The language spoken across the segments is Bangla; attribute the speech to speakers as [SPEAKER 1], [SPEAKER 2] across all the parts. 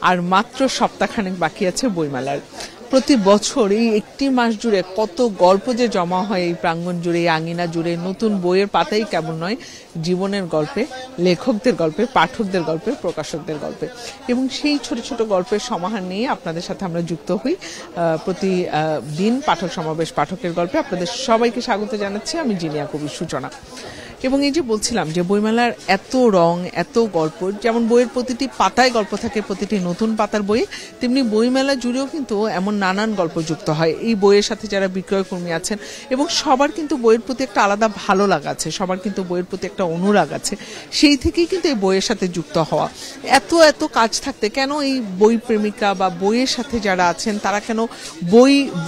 [SPEAKER 1] আর মাত্র সপ্তাহখানেক বাকি আছে বইমেলার। প্রতি বছর এই একটি মাস জুড়ে কত গল্প যে জমা হয় এই প্রাঙ্গণ জুড়ে, এই আঙিনা জুড়ে। নতুন বইয়ের পাতাই কেমন নয়, জীবনের গল্পে, লেখকদের গল্পে, পাঠকদের গল্পে, প্রকাশকদের গল্পে। এবং সেই ছোট ছোট গল্পের সমাহার নিয়ে আপনাদের সাথে আমরা যুক্ত হই প্রতিদিন পাঠক সমাবেশ পাঠকের গল্পে। আপনাদের সবাইকে স্বাগত জানাচ্ছি, আমি জিনিয়া কবির সূচনা। এবং এই যে বলছিলাম যে বইমেলার এত রং, এত গল্প, যেমন বইয়ের প্রতিটি পাতায় গল্প থাকে, প্রতিটি নতুন পাতার বইয়ে, তেমনি বইমেলা জুড়েও কিন্তু এমন নানান গল্প যুক্ত হয় এই বইয়ের সাথে যারা বিক্রয় কর্মী আছেন। এবং সবার কিন্তু বইয়ের প্রতি একটা আলাদা ভালো লাগা আছে, সবার কিন্তু বইয়ের প্রতি একটা অনুরাগ আছে, সেই থেকেই কিন্তু এই বইয়ের সাথে যুক্ত হওয়া। এত এত কাজ থাকতে কেন এই বই প্রেমিকা বা বইয়ের সাথে যারা আছেন তারা কেন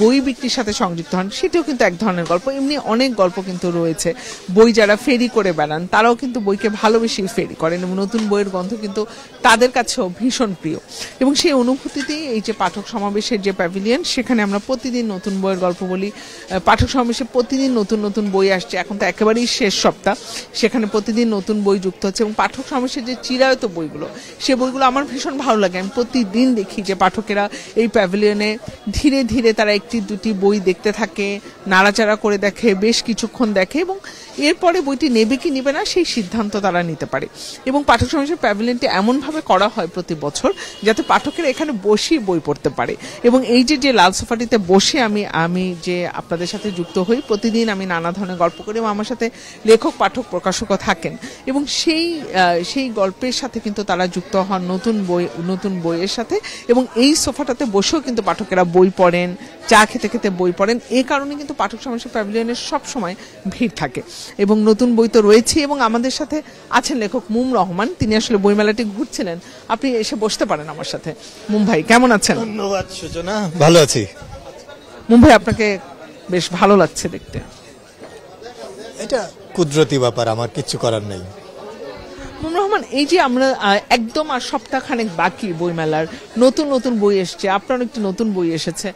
[SPEAKER 1] বই বিক্রির সাথে সংযুক্ত হন, সেটাও কিন্তু এক ধরনের গল্প। এমনি অনেক গল্প কিন্তু রয়েছে। বই যারা ফেরি করে বেড়ান তারাও কিন্তু বইকে ভালোবেসেই ফেরি করেন এবং নতুন বইয়ের গন্ধ কিন্তু তাদের কাছেও ভীষণ প্রিয়। এবং সেই অনুভূতিতেই এই যে পাঠক সমাবেশের যে প্যাভিলিয়ন, সেখানে আমরা প্রতিদিন নতুন বইয়ের গল্প বলি। পাঠক সমাবেশে প্রতিদিন নতুন নতুন বই আসছে, এখন তো একেবারেই শেষ সপ্তাহ, সেখানে প্রতিদিন নতুন বই যুক্ত হচ্ছে। এবং পাঠক সমাবেশের যে চিরায়ত বইগুলো, সে বইগুলো আমার ভীষণ ভালো লাগে। আমি প্রতিদিন দেখি যে পাঠকেরা এই প্যাভিলিয়নে ধীরে ধীরে তারা একটি দুটি বই দেখতে থাকে, নাড়াচাড়া করে দেখে, বেশ কিছুক্ষণ দেখে, এবং এরপরে বইটি নেবে কি নেবে না সেই সিদ্ধান্ত তারা নিতে পারে। এবং পাঠক সমাবেশের প্যাভিলিয়নটি এমনভাবে করা হয় প্রতি বছর যাতে পাঠকেরা এখানে বসে বই পড়তে পারে। এবং এই যে লাল সোফাটিতে বসে আমি যে আপনাদের সাথে যুক্ত হই, প্রতিদিন আমি নানা ধরনের গল্প করি এবং আমার সাথে লেখক, পাঠক, প্রকাশকও থাকেন। এবং সেই গল্পের সাথে কিন্তু তারা যুক্ত হন নতুন বইয়ের সাথে। এবং এই সোফাটাতে বসেও কিন্তু পাঠকেরা বই পড়েন, চা খেতে খেতে বই পড়েন। এই কারণে কিন্তু পাঠক সমাবেশের প্যাভিলিয়নের সবসময় ভিড় থাকে। এবং নতুন বই তো রয়েছে। এবং আমাদের সাথে আছেন লেখক মুম রহমান, তিনি আসলে বইমেলাটি ঘুরছিলেন। আপনি এসে বসতে পারেন আমার সাথে। মুম ভাই, কেমন আছেন?
[SPEAKER 2] ধন্যবাদ সূচনা, ভালো আছি।
[SPEAKER 1] মুম ভাই, আপনাকে বেশ ভালো লাগছে দেখতে।
[SPEAKER 2] এটা কুদরতি ব্যাপার, আমার কিছু করার নেই।
[SPEAKER 1] মুম রহমান, এই যে আমরা একদম আর সপ্তাহখানেক বাকি বইমেলার, নতুন নতুন বই এসছে, আপনার একটি নতুন বই এসেছে,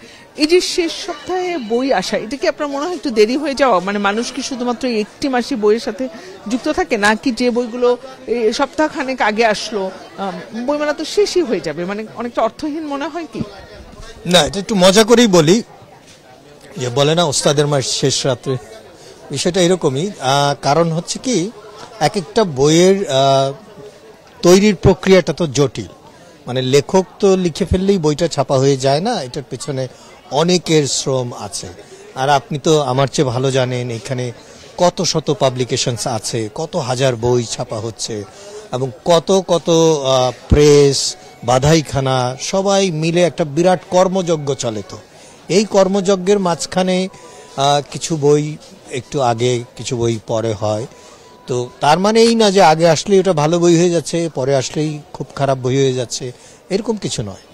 [SPEAKER 1] এই যে শেষ সপ্তাহে বই আসা, এটা কি আপনার মনে হয় একটু দেরি হয়ে যাওয়া? মানে মানুষ কি শুধুমাত্র একটি মাসে বইয়ের সাথে যুক্ত থাকে, নাকি যে বইগুলো সপ্তাহখানেক আগে আসলো বইমেলা তো শেষই হয়ে যাবে, মানে অনেকটা অর্থহীন মনে হয় কি?
[SPEAKER 2] না, এটা একটু মজা করেই বলি, যে বলে না ওস্তাদের মাস শেষ রাত্রে, বিষয়টা এরকমই। কারণ হচ্ছে কি, এক একটা বইয়ের তৈরির প্রক্রিয়াটা তো জটিল। মানে লেখক তো লিখে ফেললেই বইটা ছাপা হয়ে যায় না, এটার পেছনে অনেকের শ্রম আছে। আর আপনি তো আমার চেয়ে ভালো জানেন এখানে কত শত পাবলিকেশনস আছে, কত হাজার বই ছাপা হচ্ছে, এবং কত কত প্রেস, বাধাইখানা সবাই মিলে একটা বিরাট কর্মযজ্ঞ চলে। তো এই কর্মযজ্ঞের মাঝখানে কিছু বই একটু আগে, কিছু বই পরে হয়। তো তার মানে এই না যে আগে আসলেই ওটা ভালো বই হয়ে যাচ্ছে, পরে আসলেই খুব খারাপ বই হয়ে যাচ্ছে, এরকম কিছু নয়।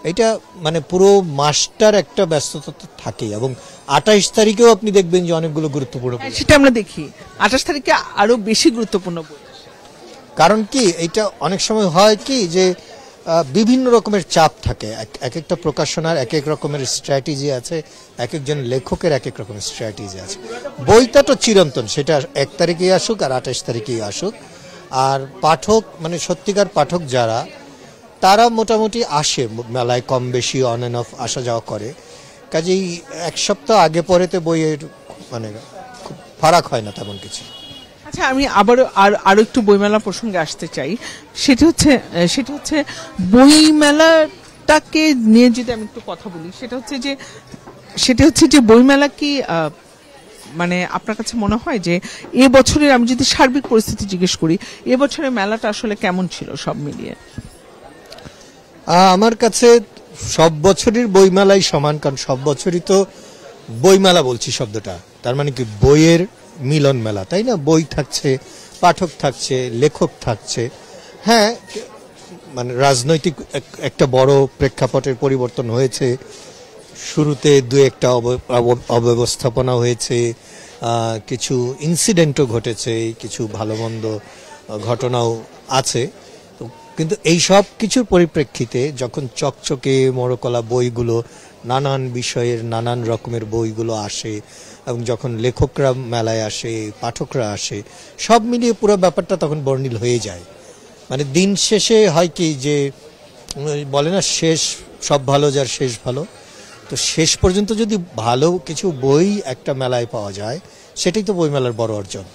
[SPEAKER 2] এটা মানে পুরো মাসটার একটা ব্যস্ততা তো থাকেই। এবং 28 তারিখেও আপনি দেখবেন যে অনেকগুলো গুরুত্বপূর্ণ বই,
[SPEAKER 1] সেটা আমরা দেখি। 28 তারিখে আরো বেশি গুরুত্বপূর্ণ বই।
[SPEAKER 2] কারণ কি, এটা অনেক সময় হয় কি যে বিভিন্ন রকমের চাপ থাকে, এক একটা প্রকাশনার এক এক রকমের স্ট্র্যাটেজি আছে, এক একজন লেখকের এক এক রকমের স্ট্র্যাটেজি আছে। বইটা তো চিরন্তন, সেটা 1 তারিখেই আসুক আর 28 তারিখেই আসুক। আর পাঠক, মানে সত্যিকার পাঠক যারা, তারা মোটামুটি আসে মেলায়, কম বেশি অন অ্যান্ড অফ আসা যাওয়া করে। কাজেই এক সপ্তাহ আগে পরেতে বইয়ের মানে খুব ফারাক হয় না তেমন কিছু।
[SPEAKER 1] আচ্ছা, আমি আরো একটু বইমেলা প্রসঙ্গে আসতে চাই। সেটা হচ্ছে বইমেলাটাকে নিয়ে যদি আমি একটু কথা বলি, সেটা হচ্ছে যে বইমেলা কি মানে আপনার কাছে মনে হয় যে এবছরের, আমি যদি সার্বিক পরিস্থিতি জিজ্ঞেস করি, এবছরের মেলাটা আসলে কেমন ছিল সব মিলিয়ে?
[SPEAKER 2] আমার কাছে সব বছরের বইমেলাই সমান, কারণ সব বছরই তো বইমেলা বলছি শব্দটা, তার মানে কি বইয়ের মিলন মেলা, তাই না? বই থাকছে, পাঠক থাকছে, লেখক থাকছে। হ্যাঁ, মানে রাজনৈতিক একটা বড় প্রেক্ষাপটের পরিবর্তন হয়েছে, শুরুতে দু একটা অব্যবস্থাপনা হয়েছে, কিছু ইনসিডেন্টও ঘটেছে, কিছু ভালো মন্দ ঘটনাও আছে। কিন্তু এই সব কিছুর পরিপ্রেক্ষিতে যখন চকচকে মোড়কলা বইগুলো, নানান বিষয়ের নানান রকমের বইগুলো আসে, এবং যখন লেখকরা মেলায় আসে, পাঠকরা আসে, সব মিলিয়ে পুরো ব্যাপারটা তখন বর্ণিল হয়ে যায়। মানে দিন শেষে হয় কি যে বলে না শেষ সব ভালো যার শেষ ভালো, তো শেষ পর্যন্ত যদি ভালো কিছু বই একটা মেলায় পাওয়া যায় সেটাই তো বইমেলার বড় অর্জন।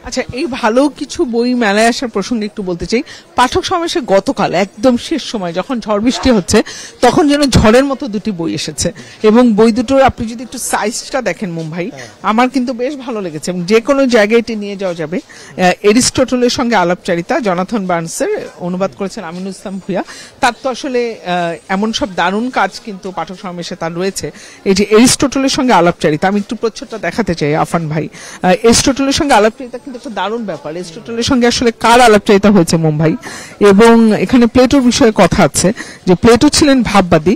[SPEAKER 1] আচ্ছা, এই ভালো কিছু বই মেলায় আসার প্রসঙ্গে একটু বলতে চাই। পাঠক সমাবেশে গতকাল একদম শেষ সময় যখন ঝড় বৃষ্টি হচ্ছে তখন যেন ঝড়ের মতো দুটি বই এসেছে, এবং বই দুটোর আপনি যদি একটু সাইজটা দেখেন মুম্বাই, আমার কিন্তু বেশ ভালো লেগেছে এবং যে কোনো জায়গায় এটি নিয়ে যাওয়া যাবে। এরিস্টটলের সঙ্গে আলাপচারিতা, জনাথন বার্নসের, অনুবাদ করেছেন আমিনুল ইসলাম ভূঁইয়া। তার তো আসলে এমন সব দারুণ কাজ কিন্তু পাঠক সমাবেশে তার রয়েছে। এই যে এরিস্টটলের সঙ্গে আলাপচারিতা, আমি একটু প্রচ্ছদটা দেখাতে চাই আফান ভাই। এরিস্টটলের সঙ্গে আলাপচারিতা কিন্তু একটা দারুণ ব্যাপার। এরিস্টটলের সঙ্গে আসলে কার আলাপচারিতা হয়েছে মুম্বাই, এবং এখানে প্লেটোর বিষয়ে কথা আছে যে প্লেটো ছিলেন ভাববাদী,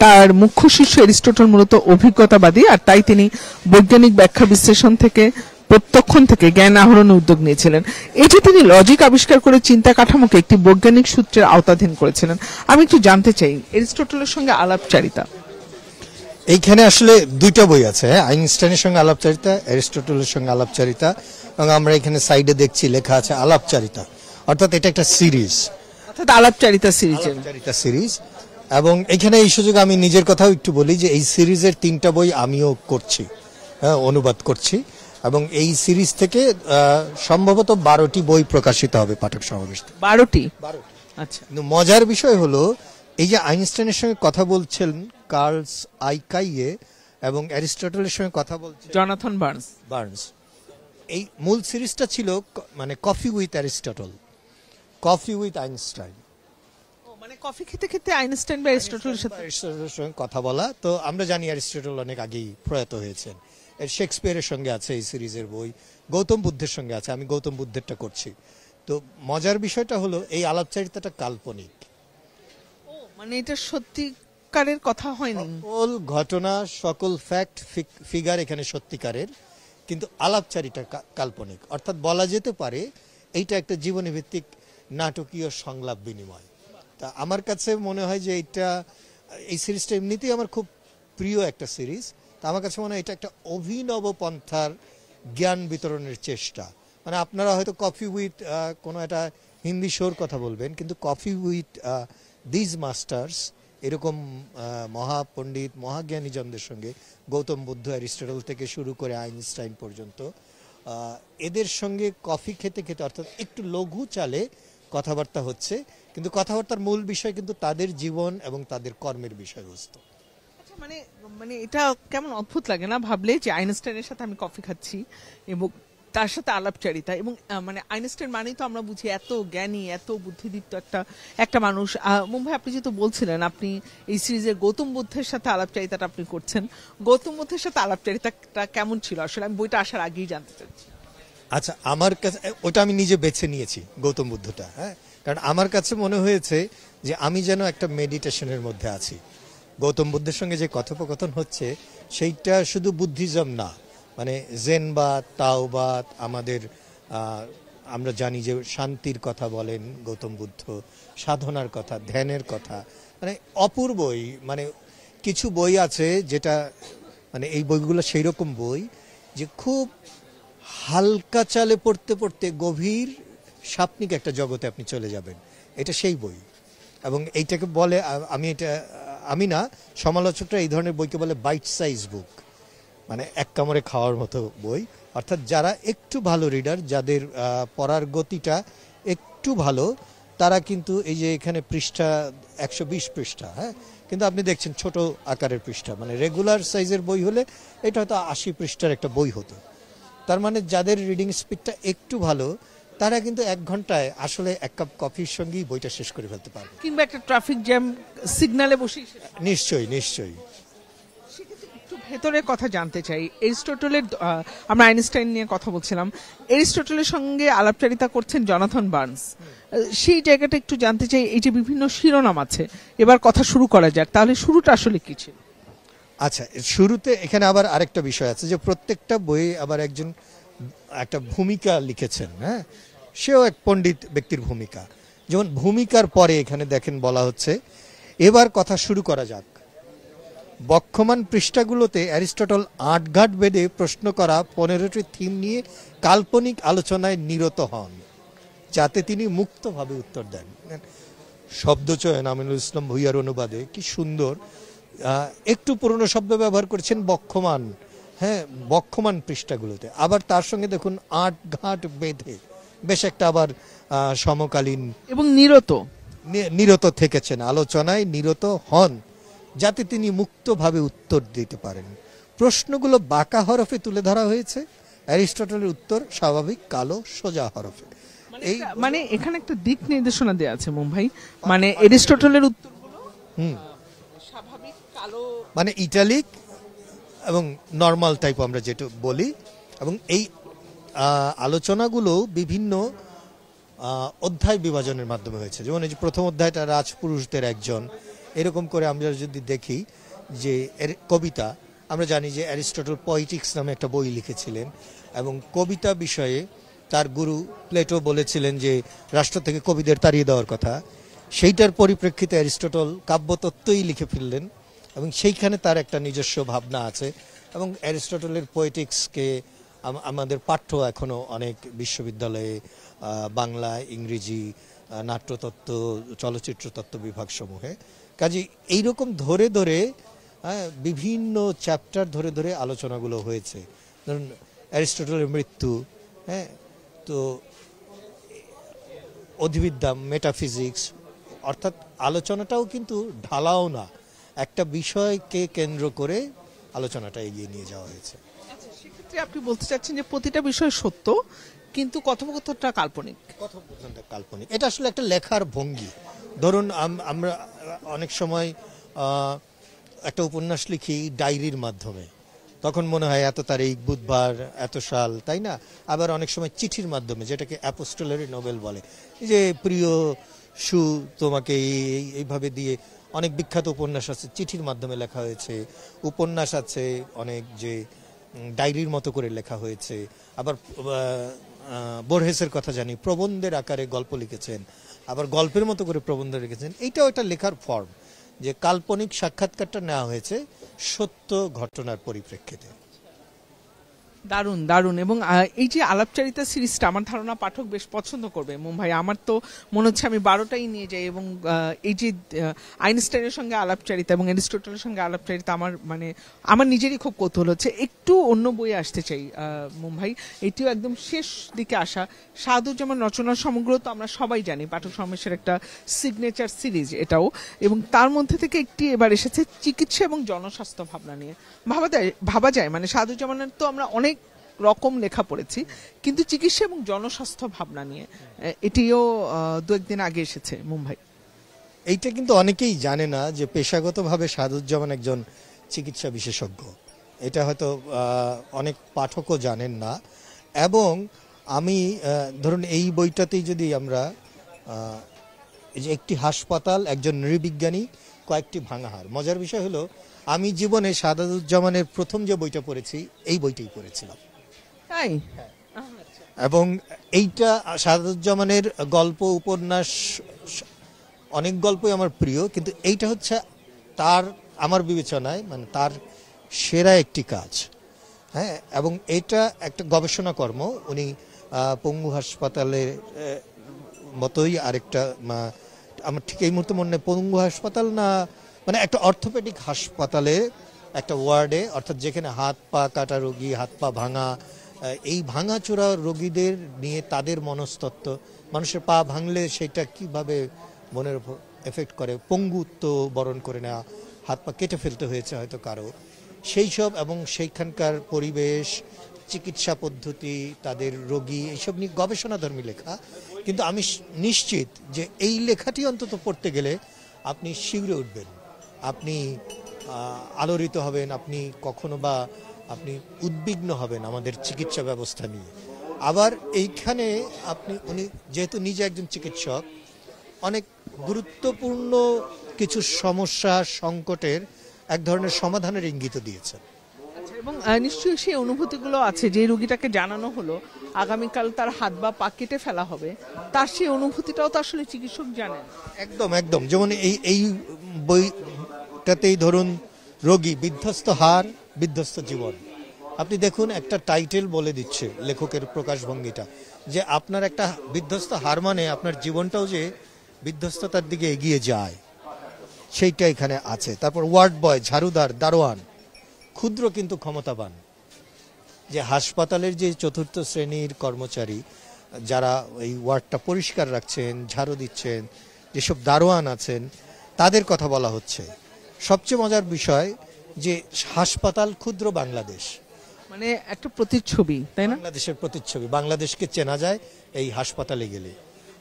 [SPEAKER 1] তার মুখ্য শিষ্য এরিস্টটল মূলত অভিজ্ঞতাবাদী, আর তাই তিনি বৈজ্ঞানিক ব্যাখ্যা বিশ্লেষণ থেকে প্রত্যক্ষণ থেকে জ্ঞান আহরণের উদ্যোগ নিয়েছিলেন। এটি তিনি লজিক আবিষ্কার করে চিন্তা কাঠামোকে একটি বৈজ্ঞানিক সূত্রের আওতাধীন করেছিলেন। আমি একটু জানতে চাই এরিস্টটলের সঙ্গে আলাপচারিতা,
[SPEAKER 2] এইখানে আসলে দুইটা বই আছে, আইনস্টাইনের সঙ্গে আলাপচারিতা, এরিস্টটলের সঙ্গে আলাপচারিতা, এবং আমরা এখানে সাইডে দেখছি লেখা আছে আলাপচারিতা, অর্থাৎ এটা একটা সিরিজ,
[SPEAKER 1] অর্থাৎ আলাপচারিতা সিরিজের
[SPEAKER 2] আলাপচারিতা সিরিজ। এবং এখানে এই সুযোগ আমি নিজের কথাও একটু বলি যে এই সিরিজের 3টা বই আমিও করছি, অনুবাদ করছি, এবং এই সিরিজ থেকে সম্ভবত 12টি বই প্রকাশিত হবে পাঠক সমাবেশ।
[SPEAKER 1] 12টি? আচ্ছা,
[SPEAKER 2] কিন্তু মজার বিষয় হলো এই যে আইনস্টাইনের সঙ্গে কথা বলছেন কার্লস আইকাইয়ে এবং অ্যারিস্টটলের সঙ্গে কথা বলছেন
[SPEAKER 1] জনাথন
[SPEAKER 2] বার্নস, এই মূল সিরিজটা ছিল মানে coffee with Aristotle, coffee with Einstein,
[SPEAKER 1] মানে কফি খেতে খেতে আইনস্টাইন বা অ্যারিস্টটলের সাথে
[SPEAKER 2] অ্যারিস্টটলের সঙ্গে কথা বলা। তো আমরা জানি অ্যারিস্টটল অনেক আগেই প্রয়াত হয়েছেন। এর শেক্সপিয়ারের সঙ্গে আছে এই সিরিজের বই, গৌতম বুদ্ধের সঙ্গে আছে, আমি গৌতম বুদ্ধেরটা করছি। তো মজার বিষয়টা হলো এই আলাপচারিতাটা কাল্পনিক,
[SPEAKER 1] মানে এটা সত্যিকারের কথা হয়নি,
[SPEAKER 2] সকল ঘটনা সকল ফ্যাক্ট ফিগার এখানে সত্যিকারের, কিন্তু আলাপচারিতা কাল্পনিক। অর্থাৎ বলা যেতে পারে এইটা একটা জীবনী ভিত্তিক নাটকীয় সংলাপ বিনিময়। তা আমার কাছে মনে হয় যে এই সিরিজটা এমনিতেই আমার খুব প্রিয় একটা সিরিজ। তা আমার কাছে মনে হয় এটা একটা অভিনব পন্থার জ্ঞান বিতরণের চেষ্টা। মানে আপনারা হয়তো কফি উইথ কোনো একটা হিন্দি শোর কথা বলবেন, কিন্তু কফি উইথ দিজ মাস্টার্স, এরকম মহাপণ্ডিত মহাজ্ঞানীজনদের সঙ্গে গৌতম বুদ্ধ, অ্যারিস্টটল থেকে শুরু করে আইনস্টাইন পর্যন্ত, এদের সঙ্গে কফি খেতে খেতে, অর্থাৎ একটু লঘু চালে কথাবার্তা হচ্ছে, কিন্তু কথাবার্তার মূল বিষয় কিন্তু তাদের জীবন এবং তাদের কর্মের বিষয়বস্তু।
[SPEAKER 1] মানে মানে এটা কেমন অদ্ভুত লাগে না ভাবলে যে আইনস্টাইনের সাথে আমি কফি খাচ্ছি এবং তার সাথে আলাপচারিতা, এবং মানে আইনস্টাইন মানেই তো আমরা বুঝি এত জ্ঞানী এত বুদ্ধিদীপ্ত একটা মানুষ। মুম্বাই, আপনি যেহেতু বলছিলেন আপনি এই সিরিজের গৌতম বুদ্ধের সাথে আলাপচারিতাটা আপনি করছেন, গৌতম বুদ্ধের সাথে আলাপচারিতাটা কেমন ছিল আসলে? আমি বইটা আসার আগেই জানতে চাচ্ছি।
[SPEAKER 2] আচ্ছা, আমার কাছে ওটা আমি নিজে বেছে নিয়েছি গৌতম বুদ্ধটা, হ্যাঁ, কারণ আমার কাছে মনে হয়েছে যে আমি যেন একটা মেডিটেশনের মধ্যে আছি। গৌতম বুদ্ধের সঙ্গে যে কথোপকথন হচ্ছে সেইটা শুধু বুদ্ধিজম না, মানে জেন বা তাও বা আমাদের আমরা জানি যে শান্তির কথা বলেন গৌতম বুদ্ধ, সাধনার কথা, ধ্যানের কথা, মানে অপূর্বই। মানে কিছু বই আছে যেটা মানে এই বইগুলো সেই রকম বই যে খুব হালকা চালে পড়তে পড়তে গভীর স্বাপ্নিক একটা জগতে আপনি চলে যাবেন, এটা সেই বই। এবং এইটাকে বলে, আমি না, সমালোচকরা এই ধরনের বইকে বলে বাইট সাইজ বুক, মানে এক কামড়ে খাওয়ার মতো বই। অর্থাৎ যারা একটু ভালো রিডার, যাদের পড়ার গতিটা একটু ভালো, তারা কিন্তু এই যে এখানে পৃষ্ঠা 120 পৃষ্ঠা, হ্যাঁ, কিন্তু আপনি দেখছেন ছোট আকারের পৃষ্ঠা, মানে রেগুলার সাইজের বই হলে এটা হয়তো 80 পৃষ্ঠার একটা বই হতো। তার মানে যাদের রিডিং স্পিডটা একটু ভালো, তারা কিন্তু 1 ঘন্টায় আসলে 1 কাপ কফির সঙ্গেই বইটা শেষ করে ফেলতে পারবে,
[SPEAKER 1] কিংবা একটা ট্রাফিক জ্যাম সিগন্যালে বসেই।
[SPEAKER 2] নিশ্চয়ই নিশ্চয়ই।
[SPEAKER 1] একটু ভেতরের কথা জানতে চাই। এরিস্টটলের, আমরা আইনস্টাইন নিয়ে কথা বলছিলাম, এরিস্টটলের সঙ্গে আলাপচারিতা করছেন জনাথন বার্নস, সেই জায়গাটা একটু জানতে চাই। এই যে বিভিন্ন শিরোনাম আছে, এবার কথা শুরু করা যাক, তাহলে শুরুটা আসলে কি ছিল?
[SPEAKER 2] আচ্ছা, শুরুতে এখানে আবার আরেকটা বিষয় আছে যে প্রত্যেকটা বইয়ে আবার একজন একটা ভূমিকা লিখেছেন, হ্যাঁ, সেও এক পণ্ডিত ব্যক্তির ভূমিকা। যেমন ভূমিকার পরে এখানে দেখেন বলা হচ্ছে এবার কথা শুরু করা যাক। বক্ষমান পৃষ্ঠাগুলোতে অ্যারিস্টটল আটঘাট বেঁধে প্রশ্ন করা 15টি থিম নিয়ে কাল্পনিক আলোচনায় নিরত হন, যাতে তিনি মুক্তভাবে উত্তর দেন। শব্দচয়ন আমিনুল ইসলাম ভুইয়ার অনুবাদে কি সুন্দর। একটু পুরনো শব্দ ব্যবহার করেছেন বক্ষমান, হ্যাঁ বক্ষমান পৃষ্ঠাগুলোতে, আবার তার সঙ্গে দেখুন আট ঘাট বেঁধে বেশ একটা আবার সমকালীন
[SPEAKER 1] এবং নিরত
[SPEAKER 2] থেকেছেন, আলোচনায় নিরত হন যাতে তিনি মুক্তভাবে উত্তর দিতে পারেন। প্রশ্নগুলো বাঁকা হরফে তুলে ধরা হয়েছে, অ্যারিস্টটলের উত্তর স্বাভাবিক কালো সোজা হরফে। এই
[SPEAKER 1] মানে এখানে একটা দিক নির্দেশনা দেওয়া আছে মুম্বাই, মানে এরিস্টটলের উত্তরগুলো স্বাভাবিক কালো,
[SPEAKER 2] মানে ইটালিক এবং নর্মাল টাইপ আমরা যেটা বলি। এবং এই আলোচনাগুলো বিভিন্ন অধ্যায় বিভাজনের মাধ্যমে হয়েছে। যেমন এই যে প্রথম অধ্যায়টা রাজপুরুষদের একজন, এরকম করে আমরা যদি দেখি যে এর কবিতা, আমরা জানি যে অ্যারিস্টটল পয়েটিক্স নামে একটা বই লিখেছিলেন এবং কবিতা বিষয়ে তার গুরু প্লেটো বলেছিলেন যে রাষ্ট্র থেকে কবিদের তাড়িয়ে দেওয়ার কথা। সেইটার পরিপ্রেক্ষিতে অ্যারিস্টটল কাব্যতত্ত্বই লিখে ফেললেন এবং সেইখানে তার একটা নিজস্ব ভাবনা আছে। এবং অ্যারিস্টটলের পোয়েটিক্সকে আমাদের পাঠ্য এখনো অনেক বিশ্ববিদ্যালয়ে বাংলা, ইংরেজি, নাট্যতত্ত্ব, চলচ্চিত্র তত্ত্ব বিভাগ সমূহে। কাজে এইরকম ধরে ধরে বিভিন্ন চ্যাপ্টার ধরে ধরে আলোচনাগুলো হয়েছে। ধরুন অ্যারিস্টটলের মৃত্যু, হ্যাঁ, তো অধিবিদ্যা, মেটাফিজিক্স, অর্থাৎ আলোচনাটাও কিন্তু ঢালাও না, একটা বিষয়কে কেন্দ্র করে আলোচনাটা এগিয়ে নিয়ে যাওয়া হয়েছে।
[SPEAKER 1] সেক্ষেত্রে আপনি বলতে চাচ্ছেন যে প্রতিটা বিষয় সত্য কিন্তু কথোপকথনটা কাল্পনিক।
[SPEAKER 2] কথোপকথনটা কাল্পনিক, এটা আসলে একটা লেখার ভঙ্গি। ধরুন আমরা অনেক সময় একটা উপন্যাস লিখি ডায়েরির মাধ্যমে, তখন মনে হয় এত তারিখ, বুধবার, এত সাল, তাই না? আবার অনেক সময় চিঠির মাধ্যমে, যেটাকে অ্যাপোস্টোলারি নোবেল বলে, যে প্রিয় সু তোমাকে এইভাবে দিয়ে অনেক বিখ্যাত উপন্যাস আছে চিঠির মাধ্যমে লেখা হয়েছে। উপন্যাস আছে অনেক যে ডায়েরির মতো করে লেখা হয়েছে। আবার বোরহেসের কথা জানি, প্রবন্ধের আকারে গল্প লিখেছেন, আবার গল্পের মতো করে প্রবন্ধ লিখেছেন। এইটাও একটা লেখার ফর্ম, যে কাল্পনিক সাক্ষাৎকারটা নেওয়া হয়েছে সত্য ঘটনার পরিপ্রেক্ষিতে।
[SPEAKER 1] দারুণ দারুণ। এবং এই যে আলাপচারিতা সিরিজটা আমার ধারণা পাঠক বেশ পছন্দ করবে মুম্বাই। আমার তো মনে হচ্ছে আমি 12টাই নিয়ে যাই। এবং এই যে আইনস্টাইনের সঙ্গে আলাপচারিতা এবং অ্যারিস্টটলের সঙ্গে আলাপচারিতা আমার নিজেরই খুব কৌতূহল হচ্ছে। একটু অন্য বইয়ে আসতে চাই মুম্বাই, এটিও একদম শেষ দিকে আসা। শাহাদুজ্জামান রচনার সমগ্র তো আমরা সবাই জানি, পাঠক সমাবেশের একটা সিগনেচার সিরিজ এটাও। এবং তার মধ্যে থেকে একটি এবার এসেছে চিকিৎসা এবং জনস্বাস্থ্য ভাবনা নিয়ে। ভাবা যায় মানে শাহাদুজ্জামানের তো আমরা অনেক রকম লেখা পড়েছি, কিন্তু চিকিৎসা এবং জনস্বাস্থ্য ভাবনা নিয়ে এটিও দু একদিন আগে এসেছে মুম্বাই।
[SPEAKER 2] এইটা কিন্তু অনেকেই জানে না যে পেশাগতভাবে শাহাদুজ্জামান একজন চিকিৎসা বিশেষজ্ঞ। এটা হয়তো অনেক পাঠকও জানেন না। এবং আমি ধরুন এই বইটাতেই যদি আমরা যে একটি হাসপাতাল, একজন নৃবিজ্ঞানী, কয়েকটি ভাঙা হাড়। মজার বিষয় হলো আমি জীবনে শাহাদুজ্জামানের প্রথম যে বইটা পড়েছি এই বইটাই পড়েছিলাম।
[SPEAKER 1] তাই?
[SPEAKER 2] এবং এইটা শাহাদুজ্জামানের গল্প, উপন্যাস, অনেক গল্পই আমার প্রিয়, কিন্তু এইটা হচ্ছে তার, আমার বিবেচনায় মানে তার সেরা একটি কাজ। হ্যাঁ, এবং এটা একটা গবেষণা কর্ম। উনি পঙ্গু হাসপাতালের মতোই আরেকটা, আমার ঠিক এই মুহূর্তে মনে নেই পঙ্গু হাসপাতাল না, মানে একটা অর্থোপেডিক হাসপাতালে একটা ওয়ার্ডে, অর্থাৎ যেখানে হাত পা কাটা রোগী, হাত পা ভাঙা, এই ভাঙাচোরা রোগীদের নিয়ে তাদের মনস্তত্ত্ব, মানুষের পা ভাঙলে সেটা কিভাবে মনের উপর এফেক্ট করে, পঙ্গুত্ব বরণ করে নেওয়া, হাত পা কেটে ফেলতে হয়েছে হয়তো কারো, সেই সব, এবং সেইখানকার পরিবেশ, চিকিৎসা পদ্ধতি, তাদের রোগী, এইসব নিয়ে গবেষণাধর্মী লেখা। কিন্তু আমি নিশ্চিত যে এই লেখাটি অন্তত পড়তে গেলে আপনি শিউরে উঠবেন, আপনি আলোড়িত হবেন, আপনি কখনো বা আপনি উদ্বিগ্ন হবেন আমাদের চিকিৎসা ব্যবস্থা নিয়ে। আবার এইখানে উনি যেহেতু নিজে একজন চিকিৎসক, অনেক গুরুত্বপূর্ণ কিছু সমস্যা, সংকটের এক ধরনের সমাধানের ইঙ্গিত দিয়েছেন।
[SPEAKER 1] এবং নিশ্চয়ই সেই অনুভূতিগুলো আছে যে রোগীটাকে জানানো হলো আগামীকাল তার হাত বা পা কেটে ফেলা হবে, তার সেই অনুভূতিটাও তো আসলে চিকিৎসক জানেন।
[SPEAKER 2] একদম একদম। যেমন এই বইটাতেই ধরুন রোগী, বিধ্বস্ত হাড়, বিধ্বস্ত জীবন। আপনি দেখুন একটা টাইটেল বলে দিচ্ছে লেখকের প্রকাশভঙ্গিটা, যে আপনার একটা বিধ্বস্ত হাড় মানে আপনার জীবনটাও যে বিধ্বস্ততার দিকে এগিয়ে যায়, সেইটা এখানে আছে। তারপর ওয়ার্ড বয়, ঝাড়ুদার, দারোয়ান, ক্ষুদ্র কিন্তু ক্ষমতাবান, যে হাসপাতালের যে চতুর্থ শ্রেণীর কর্মচারী যারা এই ওয়ার্ডটা পরিষ্কার রাখছেন, ঝাড়ু দিচ্ছেন, যেসব দারোয়ান আছেন, তাদের কথা বলা হচ্ছে। সবচেয়ে মজার বিষয় যে হাসপাতাল ক্ষুদ্র বাংলাদেশ,
[SPEAKER 1] মানে একটা প্রতিচ্ছবি, তাই না?
[SPEAKER 2] বাংলাদেশের প্রতিচ্ছবি। বাংলাদেশকে চেনা যায় এই হাসপাতালে গেলে।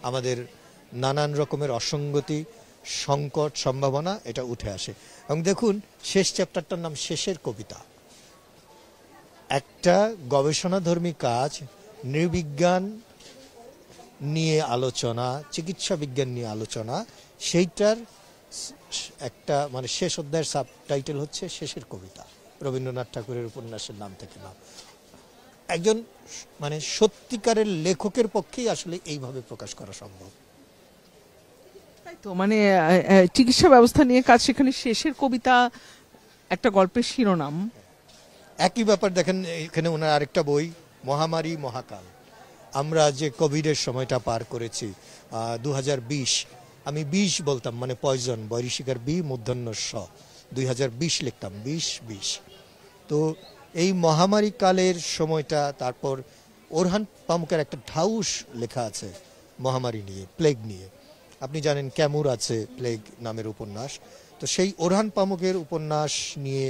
[SPEAKER 2] আমাদের নানান রকমের অসঙ্গতি, সংকট, সম্ভাবনা এটা উঠে আসে। এবং দেখুন শেষ চ্যাপ্টারটার নাম শেষের কবিতা। একটা গবেষণাধর্মী কাজ, নৃবিজ্ঞান নিয়ে আলোচনা, চিকিৎসা বিজ্ঞান নিয়ে আলোচনা, সেইটার একটা মানে শেষ অধ্যায়ের সাবটাইটেল হচ্ছে শেষের কবিতা। রবীন্দ্রনাথ ঠাকুরের উপন্যাসের নাম থেকে নাম। একজন মানে সত্যিকারের লেখকের পক্ষেই আসলে এইভাবে প্রকাশ করা সম্ভব।
[SPEAKER 1] তাই তো, মানে চিকিৎসা ব্যবস্থা নিয়ে কাজ, সেখানে শেষের কবিতা একটা গল্পের শিরোনাম।
[SPEAKER 2] একই ব্যাপার দেখেন এখানে ওনার আরেকটা বই, মহামারী মহাকাল। আমরা যে কোভিডের সময়টা পার করেছি 2020, আমি 20 বলতাম মানে পয়জন, বৈরিশিকার বি মূর্ধন্য স, 2020 লিখতাম, 2020। তো এই মহামারী কালের সময়টা, তারপর ওরহান পামুকের একটা ঢাউস লেখা আছে মহামারী নিয়ে, প্লেগ নিয়ে। আপনি জানেন ক্যামুর আছে প্লেগ নামের উপন্যাস। তো সেই ওরহান পামুকের উপন্যাস নিয়ে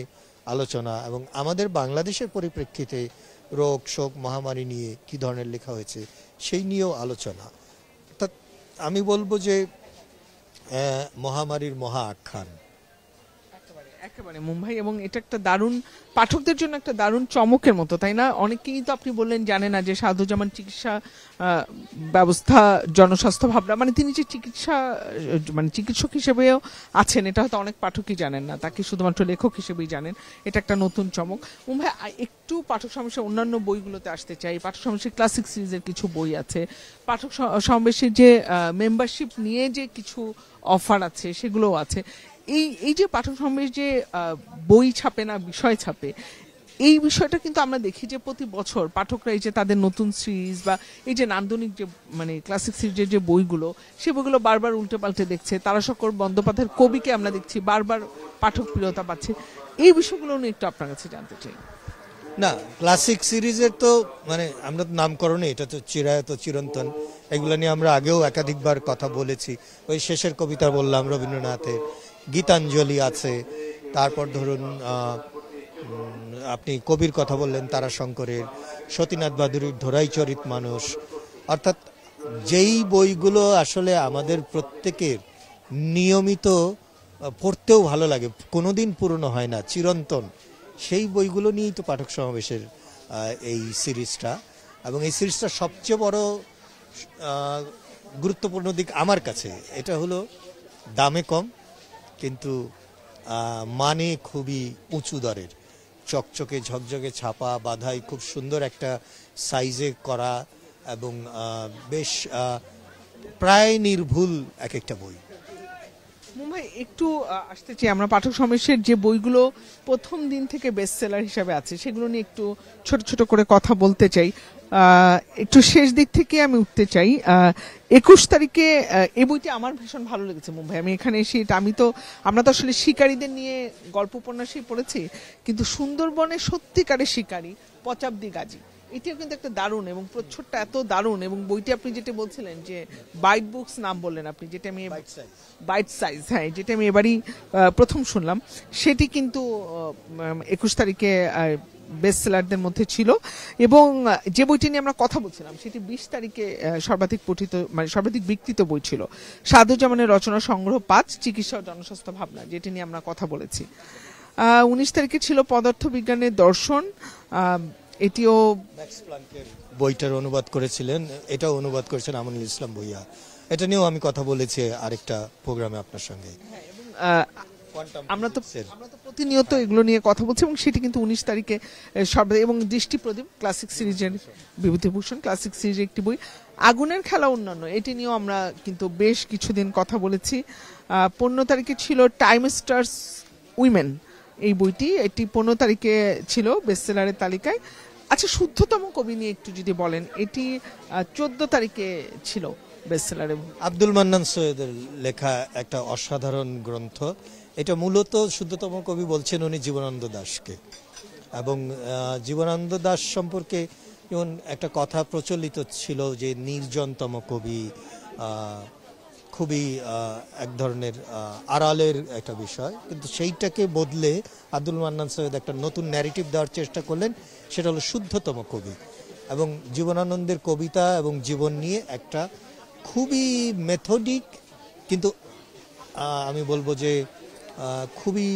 [SPEAKER 2] আলোচনা, এবং আমাদের বাংলাদেশের পরিপ্রেক্ষিতে রোগ শোক মহামারী নিয়ে কি ধরনের লেখা হয়েছে সেই নিয়েও আলোচনা। অর্থাৎ আমি বলবো যে মহামারীর মহা আখ্যান।
[SPEAKER 1] একেবারে মুম্বাই, এবং এটা একটা দারুণ, পাঠকদের জন্য একটা দারুণ চমকের মতো, তাই না? অনেকেই তো আপনি বললেন জানে না যে সাধুজ্জামান চিকিৎসা ব্যবস্থা, জনস্বাস্থ্য ভাবনা, মানে তিনি যে চিকিৎসা মানে চিকিৎসক হিসেবেও আছেন, এটা হয়তো অনেক পাঠকই জানেন না, তাকে শুধুমাত্র লেখক হিসেবেই জানেন। এটা একটা নতুন চমক। মুম্বাই, একটু পাঠক সমাবেশের অন্যান্য বইগুলোতে আসতে চাই। পাঠক সমাবেশের ক্লাসিক সিরিজের কিছু বই আছে, পাঠক সমাবেশের যে মেম্বারশিপ নিয়ে যে কিছু অফার আছে সেগুলোও আছে। এই যে পাঠক সমাবেশ যে বই ছাপে না, বিষয় ছাপে, এই বিষয়টা কিন্তু আমরা দেখি যে প্রতি বছর পাঠকরা এই যে তাদের নতুন সিরিজ বা এই যে নান্দনিক যে মানে ক্লাসিক সিরিজের যে বইগুলো, সে বইগুলো বারবার উল্টে পাল্টে দেখছে। তারাশঙ্কর বন্দ্যোপাধ্যায়ের কবিকে আমরা দেখছি বারবার পাঠক প্রিয়তা পাচ্ছে। এই বিষয়গুলো নিয়ে একটু আপনার কাছে জানতে চাই।
[SPEAKER 2] না, ক্লাসিক সিরিজের তো মানে আমরা তো নামকরণে, এটা তো চিরায়ত চিরন্তন, এগুলো নিয়ে আমরা আগেও একাধিকবার কথা বলেছি। ওই শেষের কবিতা বললাম রবীন্দ্রনাথের, গীতাঞ্জলি আছে, তারপর ধরুন আপনি কবির কথা বললেন তারাশঙ্করের, সতীনাথ বাদুড়ির ধরাই চরিত মানুষ। অর্থাৎ যেই বইগুলো আসলে আমাদের প্রত্যেকের নিয়মিত পড়তেও ভালো লাগে, কোনোদিন পুরনো হয় না, চিরন্তন, সেই বইগুলো নিয়েই তো পাঠক সমাবেশের এই সিরিজটা। এবং এই সিরিজটা সবচেয়ে বড় গুরুত্বপূর্ণ দিক আমার কাছে এটা হলো দামে কম, কিন্তু মানে খুবই উঁচু দরের, চকচকে ঝকঝকে ছাপা, বাঁধাই, খুব সুন্দর একটা সাইজে করা, এবং বেশ প্রায় নির্ভুল এক একটা বই।
[SPEAKER 1] মুম্বাই, একটু আসতে চাই আমরা পাঠক সমাবেশের যে বইগুলো প্রথম দিন থেকে বেস্ট সেলার হিসাবে আছে সেগুলো নিয়ে একটু ছোট ছোট করে কথা বলতে চাই। একটু শেষ দিক থেকে আমি উঠতে চাই। 21 তারিখে এই বইটি আমার ভীষণ ভালো লেগেছে মুম্বাই। আমি এখানে এসে আমরা তো আসলে শিকারীদের নিয়ে গল্প উপন্যাসই পড়েছি, কিন্তু সুন্দরবনে সত্যিকারের শিকারী পচাবদি গাজী, এটিও কিন্তু একটা দারুণ, এবং প্রচ্ছদটা এত দারুণ। এবং বইটি আপনি যেটা বলছিলেন যে বাইট বুকস নাম বললেন আপনি, যেটা আমি বাইট সাইজ, হ্যাঁ, যেটা আমি এবারই প্রথম শুনলাম, সেটি কিন্তু 21 তারিখে বেস্ট সেলারদের মধ্যে ছিল। এবং যে বইটি নিয়ে আমরা কথা বলছিলাম সেটি 20 তারিখে সর্বাধিক পঠিত মানে সর্বাধিক বিক্রিত বই ছিল, সাধুজ্জামানের রচনা সংগ্রহ 5, চিকিৎসা ও জনস্বাস্থ্য ভাবনা, যেটি নিয়ে আমরা কথা বলেছি। 19 তারিখে ছিল পদার্থবিজ্ঞানের দর্শন, এটিও
[SPEAKER 2] বইটার অনুবাদ করেছিলেন, এটাও অনুবাদ করেছেন আমিনুল ইসলাম ভূঁইয়া, এটা নিয়েও আমি কথা বলেছি আরেকটা প্রোগ্রামে আপনার সঙ্গে।
[SPEAKER 1] আমরা তো প্রতিনিয়ত এগুলো নিয়ে কথা বলছি, এবং সেটি কিন্তু 19 তারিখে এবং দৃষ্টি প্রদীপ ক্লাসিক সিরিজের, বিভূতিভূষণ ক্লাসিক সিরিজের একটি বই। আগুনের খেলা অন্যান্য, এটি নিয়েও আমরা কিন্তু বেশ কিছুদিন কথা বলেছি। 15 তারিখে ছিল টাইম স্টার্স উইমেন, এই বইটি, এটি 15 তারিখে ছিল বেস্টসেলারের তালিকায়। আচ্ছা, শুদ্ধতম কবি নিয়ে একটু যদি বলেন, এটি 14 তারিখে ছিল বেস্টসেলারে।
[SPEAKER 2] আব্দুল মান্নান সৈয়দের লেখা একটা অসাধারণ গ্রন্থ। এটা মূলত শুদ্ধতম কবি বলছেন উনি জীবনানন্দ দাশকে, এবং জীবনানন্দ দাশ সম্পর্কে যেমন একটা কথা প্রচলিত ছিল যে নির্জনতম কবি, খুবই এক ধরনের আড়ালের একটা বিষয়, কিন্তু সেইটাকে বদলে আব্দুল মান্নান সৈয়দ একটা নতুন ন্যারেটিভ দেওয়ার চেষ্টা করলেন, সেটা হলো শুদ্ধতম কবি। এবং জীবনানন্দের কবিতা এবং জীবন নিয়ে একটা খুবই মেথডিক, কিন্তু আমি বলবো যে খুবই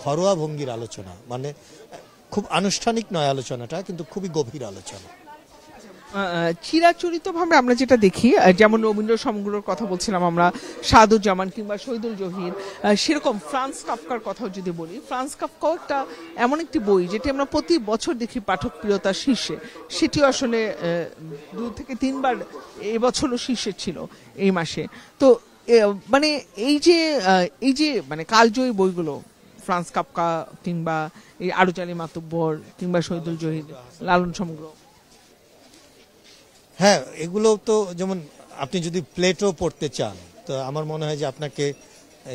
[SPEAKER 2] ঘরোয়া ভঙ্গির আলোচনা, মানে খুব আনুষ্ঠানিক নয় আলোচনাটা, কিন্তু খুবই গভীর আলোচনা।
[SPEAKER 1] চিরাচরিত ভাবে আমরা যেটা দেখি, যেমন রবীন্দ্র সমগ্রর কথা বলছিলাম আমরা, সাদুজ্জামান কিংবা শহীদুল জহির, সেরকম ফ্রান্স কাফকার কথাও যদি বলি, ফ্রান্স কাফকাও একটা এমন একটি বই যেটি আমরা প্রতি বছর দেখি পাঠক প্রিয়তার শীর্ষে। সেটিও আসলে 2 থেকে 3 বার এবছরও শীর্ষে ছিল এই মাসে। তো মানে এই যে মানে কালজয়ী বইগুলো, ফ্রান্স কাফকা কিংবা এই আরুচালি মাতুব্বর কিংবা শহীদুল জহির, লালন সমগ্র,
[SPEAKER 2] হ্যাঁ, এগুলো তো যেমন আপনি যদি প্লেটো পড়তে চান, তো আমার মনে হয় যে আপনাকে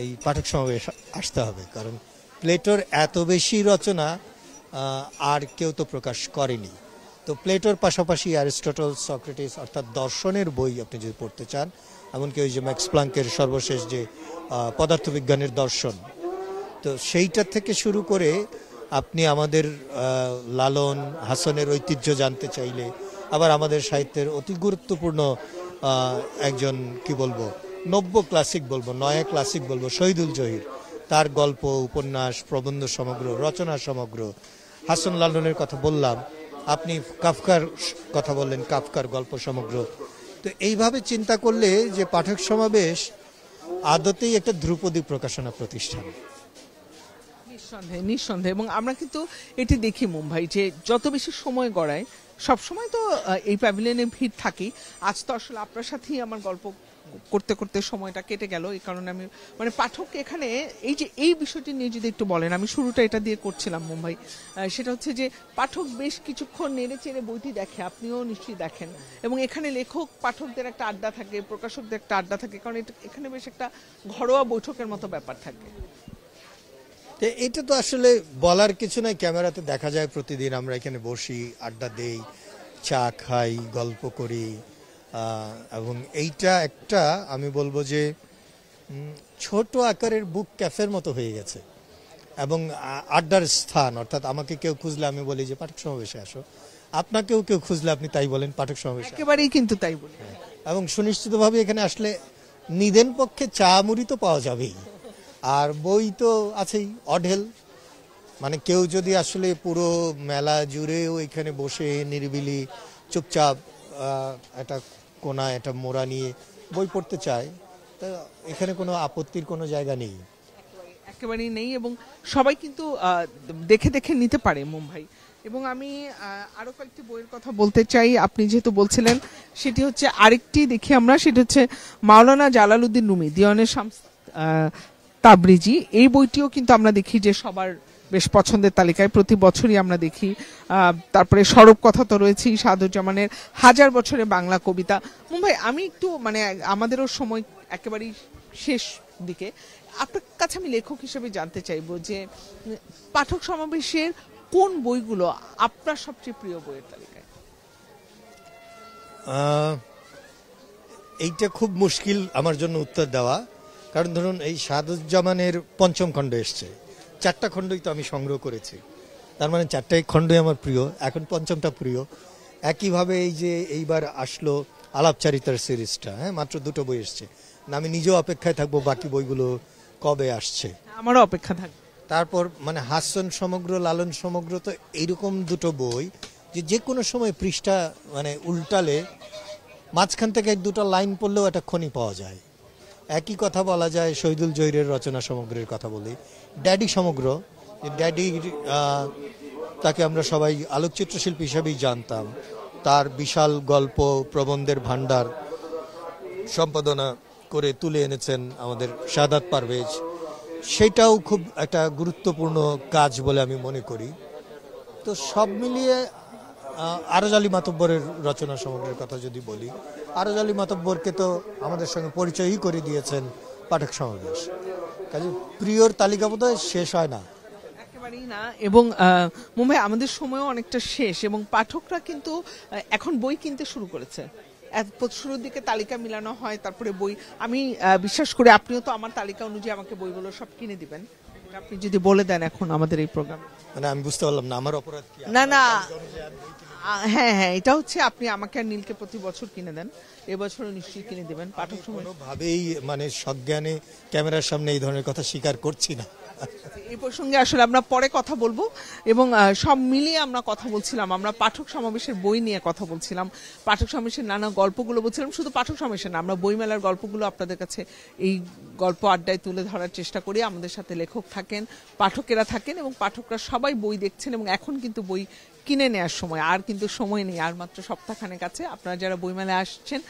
[SPEAKER 2] এই পাঠক সমাবেশ আসতে হবে, কারণ প্লেটোর এত বেশি রচনা আর কেউ তো প্রকাশ করেনি। তো প্লেটোর পাশাপাশি অ্যারিস্টটল, সক্রেটিস অর্থাৎ দর্শনের বই আপনি যদি পড়তে চান, এমনকি ওই যে ম্যাক্স প্লাঙ্কের সর্বশেষ যে পদার্থবিজ্ঞানের দর্শন, তো সেইটা থেকে শুরু করে আপনি আমাদের লালন হাসানের ঐতিহ্য জানতে চাইলে, আবার আমাদের সাহিত্যের অতি গুরুত্বপূর্ণ একজন কি বলবো নব্য ক্লাসিক বলবো, নয়া ক্লাসিক বলবো, শহীদুল জহির, তার গল্প, উপন্যাস, প্রবন্ধ সমগ্র, রচনা সমগ্র, হাসান লালনের কথা বললাম, আপনি কাফকার কথা বললেন, কাফকার গল্প সমগ্র। তো এইভাবে চিন্তা করলে যে পাঠক সমাবেশ আদতেই একটা ধ্রুপদী প্রকাশনা প্রতিষ্ঠান।
[SPEAKER 1] নিঃসন্দেহে নিঃসন্দেহে। এবং আমরা কিন্তু এটি দেখি মুম্বাই, যে যত বেশি সময় গড়ায়, সব সময় তো এই প্যাভিলিয়নে ভিড় থাকি। আজ তো আসলে আপনার সাথেই আমার গল্প করতে করতে সময়টা কেটে গেল, এই কারণে আমি মানে পাঠক এখানে এই যে এই বিষয়টি নিয়ে যদি একটু বলেন। আমি শুরুটা এটা দিয়ে করছিলাম মুম্বাই, সেটা হচ্ছে যে পাঠক বেশ কিছুক্ষণ নেড়ে চেড়ে বইটি দেখে, আপনিও নিশ্চয়ই দেখেন, এবং এখানে লেখক পাঠকদের একটা আড্ডা থাকে, প্রকাশকদের একটা আড্ডা থাকে, কারণ এখানে বেশ একটা ঘরোয়া বৈঠকের মতো ব্যাপার থাকে।
[SPEAKER 2] এটা তো আসলে বলার কিছু নাই, ক্যামেরাতে দেখা যায় প্রতিদিন আমরা এখানে বসি, আড্ডা দেই, চা খাই, গল্প করি, এবং এইটা একটা আমি বলবো যে ছোট আকারের বুক ক্যাফের মতো হয়ে গেছে, এবং আড্ডার স্থান। অর্থাৎ আমাকে কেউ খুঁজলে আমি বলি যে পাঠক সমাবেশে আসো, আপনাকেও কেউ খুঁজলে আপনি তাই বলেন পাঠক সমাবেশে,
[SPEAKER 1] একেবারেই কিন্তু তাই বলি।
[SPEAKER 2] এবং সুনিশ্চিতভাবে এখানে আসলে নিদেন পক্ষে চা মুড়ি তো পাওয়া যাবেই, আর বই তো আছেই অঢেল। মানে কেউ যদি আসলে পুরো মেলা জুড়েও এখানে বসে নিরিবিলি চুপচাপ একটা কোনা, একটা মোড়া নিয়ে বই পড়তে চায়, তা এখানে কোনো আপত্তির কোনো জায়গা নেই,
[SPEAKER 1] একেবারেই নেই। এবং সবাই কিন্তু দেখে দেখে নিতে পারে মুম্বাই। এবং আমি আরো কয়েকটি বইয়ের কথা বলতে চাই, আপনি যেহেতু বলছিলেন, সেটি হচ্ছে আরেকটি দেখি আমরা, সেটি হচ্ছে মাওলানা Jalaluddin Rumi, Diwane Shams Tabrizi. এই বইটিও কিন্তু আমরা দেখি যে সবার বেশ পছন্দের তালিকায়, প্রতি বছরই আমরা দেখি। তারপরে সরব কথা তো রয়েছেই, সাদুজ্জামানের হাজার বছরে বাংলা কবিতা। মুম্বাই, আমি একটু মানে আমাদেরও সময় একেবারেই শেষ দিকে, আপনার কাছে আমি লেখক হিসেবে জানতে চাইবো যে পাঠক সমাবেশের কোন বইগুলো আপনার সবচেয়ে প্রিয় বইয়ের তালিকায়?
[SPEAKER 2] এইটা খুব মুশকিল আমার জন্য উত্তর দেওয়া, কারণ ধরুন এই সাদুজ্জামানের 5ম খণ্ড এসছে, 4টা খণ্ডই তো আমি সংগ্রহ করেছি, তার মানে 4টাই খণ্ডই আমার প্রিয়, এখন 5মটা প্রিয়। একইভাবে এই যে এইবার আসলো আলাপচারিতার সিরিজটা, হ্যাঁ, মাত্র 2টো বই এসছে, না আমি নিজেও অপেক্ষায় থাকবো বাকি বইগুলো কবে আসছে,
[SPEAKER 1] আমারও অপেক্ষা থাকবে।
[SPEAKER 2] তারপর মানে হাসন সমগ্র, লালন সমগ্র, তো এইরকম 2টো বই যে কোনো সময় পৃষ্ঠা মানে উল্টালে মাঝখান থেকে 2টা লাইন পড়লেও একটা খনি পাওয়া যায়। একই কথা বলা যায় শহীদুল জহিরের রচনা সমগ্রের কথা বলি, ড্যাডি সমগ্র, ড্যাডি তাকে আমরা সবাই আলোকচিত্র শিল্পী হিসেবেই জানতাম, তার বিশাল গল্প প্রবন্ধের ভান্ডার সম্পাদনা করে তুলে এনেছেন আমাদের শাহাদাত পারভেজ, সেটাও খুব একটা গুরুত্বপূর্ণ কাজ বলে আমি মনে করি। তো সব মিলিয়ে আরজ আলী মাতব্বরের রচনা সমগ্রের কথা যদি বলি, আরজ আলী মাতব্বরকে তো আমাদের সঙ্গে পরিচয়ই করে দিয়েছেন পাঠক সমাবেশ। কাজে প্রিয়র তালিকা বোধহয় শেষ হয় না।
[SPEAKER 1] একেবারেই না। এবং মুম্বাই আমাদের সময়ও অনেকটা শেষ, এবং পাঠকরা কিন্তু এখন বই কিনতে শুরু করেছে। শুরুর দিকে তালিকা মিলানো হয়, তারপরে বই। আমি বিশ্বাস করি আপনিও তো আমার তালিকা অনুযায়ী আমাকে বইগুলো সব কিনে দিবেন। আপনি যদি বলে দেন এখন আমাদের এই প্রোগ্রাম।
[SPEAKER 2] মানে আমি বুঝতে পারলাম না আমার অপরাধ কি?
[SPEAKER 1] না না, হ্যাঁ হ্যাঁ, এটা হচ্ছে আপনি আমাকে আর নীলকে প্রতি বছর কিনে দেন, এবছরও নিশ্চয়ই কিনে দিবেন। পাঠক সময়
[SPEAKER 2] কোনোভাবেই মানে সজ্ঞানে ক্যামেরার সামনে এই ধরনের কথা স্বীকার করছি না।
[SPEAKER 1] এই প্রসঙ্গে আসলে আমরা পরে কথা বলবো, এবং সব মিলিয়ে আমরা কথা বলছিলাম, আমরা পাঠক সমাবেশের বই নিয়ে কথা বলছিলাম, পাঠক সমাবেশের নানা গল্পগুলো বলছিলাম। শুধু পাঠক সমাবেশের না, আমরা বইমেলার গল্পগুলো আপনাদের কাছে এই গল্প আড্ডায় তুলে ধরার চেষ্টা করি। আমাদের সাথে লেখক থাকেন, পাঠকেরা থাকেন, এবং পাঠকরা সবাই বই দেখছেন। এবং এখন কিন্তু বই কিনে নেওয়ার সময়, আর কিন্তু সময় নেই, আর মাত্র সপ্তাহখানেক আছে। আপনারা যারা বইমেলায় আসছেন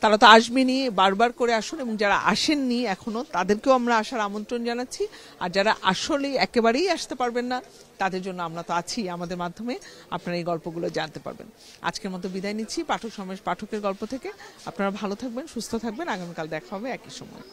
[SPEAKER 1] তারা তো আসবেনই, বারবার করে আসুন, এবং যারা আসেননি এখনো তাদেরকেও আমরা আসার আমন্ত্রণ জানাচ্ছি। আর যারা আসলে একেবারেই আসতে পারবেন না তাদের জন্য আমরা তো আছি, আমাদের মাধ্যমে আপনারা এই গল্পগুলো জানতে পারবেন। আজকের মতো বিদায় নিচ্ছি পাঠক সমাবেশ পাঠকের গল্প থেকে। আপনারা ভালো থাকবেন, সুস্থ থাকবেন। আগামীকাল দেখা হবে একই সময়।